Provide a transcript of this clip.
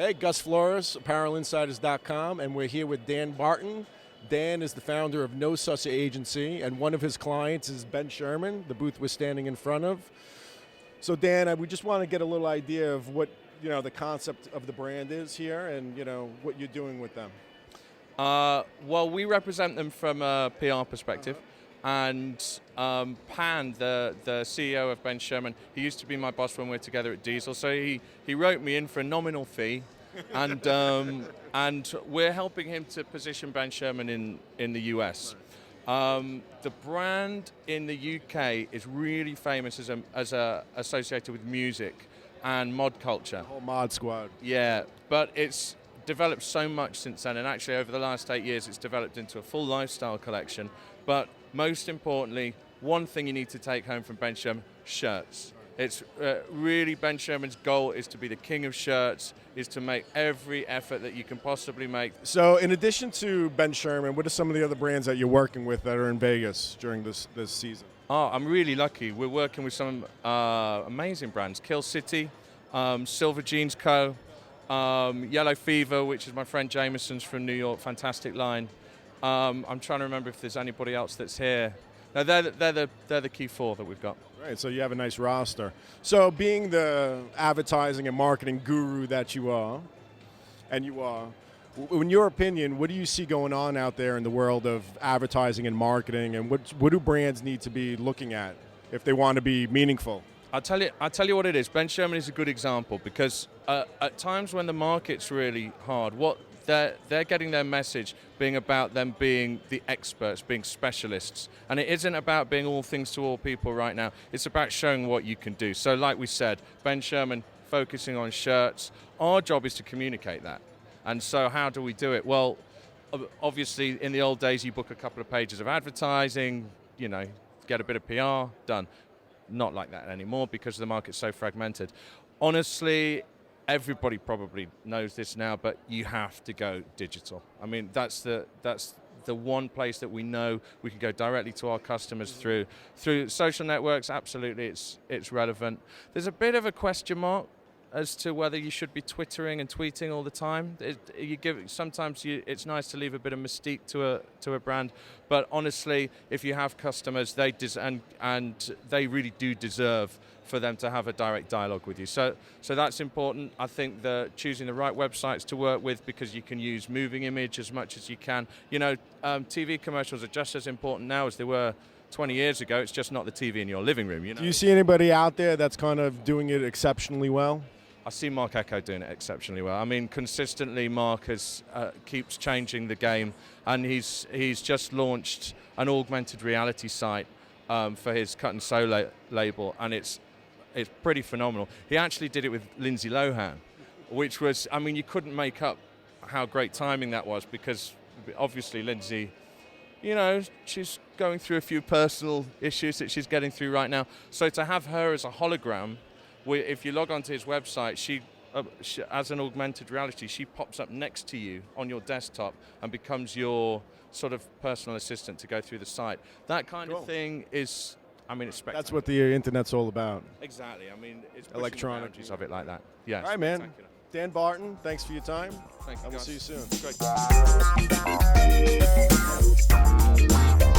Hey, Gus Flores, Apparellinsiders.com, and we're here with Dan Barton. Dan is the founder of NOSUCHAGENcy, and one of his clients is Ben Sherman, the booth we're standing in front of. So Dan, we just want to get a little idea of what the concept of the brand is here, and what you're doing with them. Well, we represent them from a PR perspective, and Pan, the CEO of Ben Sherman, he used to be my boss when we were together at Diesel, so he wrote me in for a nominal fee, and we're helping him to position Ben Sherman in the US. The brand in the UK is really famous as associated with music and mod culture. The whole mod squad. Yeah, but it's developed so much since then, and actually over the last 8 years it's developed into a full lifestyle collection. But most importantly, one thing you need to take home from Ben Sherman: shirts. It's really Ben Sherman's goal is to be the king of shirts, is to make every effort that you can possibly make. So in addition to Ben Sherman, what are some of the other brands that you're working with that are in Vegas during this season? Oh, I'm really lucky. We're working with some amazing brands. Kill City, Silver Jeans Co., Yellow Fever, which is my friend Jameson's from New York, fantastic line. I'm trying to remember if there's anybody else that's here. No, they're the key four that we've got. Right, so you have a nice roster. So being the advertising and marketing guru that you are, in your opinion, what do you see going on out there in the world of advertising and marketing, and what do brands need to be looking at if they want to be meaningful? I'll tell you what it is. Ben Sherman is a good example because at times when the market's really hard, what they're getting their message being about them being the experts, being specialists. And it isn't about being all things to all people right now. It's about showing what you can do. So like we said, Ben Sherman focusing on shirts. Our job is to communicate that. And so how do we do it? Well, obviously in the old days you book a couple of pages of advertising, get a bit of PR, done. Not like that anymore because the market's so fragmented. Honestly, everybody probably knows this now, but you have to go digital. I mean, that's the one place that we know we can go directly to our customers through social networks. Absolutely, it's relevant. There's a bit of a question mark as to whether you should be twittering and tweeting all the time. Sometimes it's nice to leave a bit of mystique to a brand, but honestly, if you have customers, and they really do deserve for them to have a direct dialogue with you. So that's important. I think choosing the right websites to work with, because you can use moving image as much as you can. TV commercials are just as important now as they were 20 years ago. It's just not the TV in your living room. Do you see anybody out there that's kind of doing it exceptionally well? I see Mark Echo doing it exceptionally well. I mean, consistently Mark keeps changing the game, and he's just launched an augmented reality site for his Cut and Sew label, and it's pretty phenomenal. He actually did it with Lindsay Lohan, which was, I mean, you couldn't make up how great timing that was, because obviously Lindsay, she's going through a few personal issues that she's getting through right now. So to have her as a hologram, if you log onto his website, she as an augmented reality, she pops up next to you on your desktop and becomes your sort of personal assistant to go through the site. That kind of thing is, I mean, it's spectacular. That's what the internet's all about. Exactly. I mean, it's electronic boundaries of it like that. Yes. All right, man. Dan Barton, thanks for your time. Thank you. I will see you soon. Great.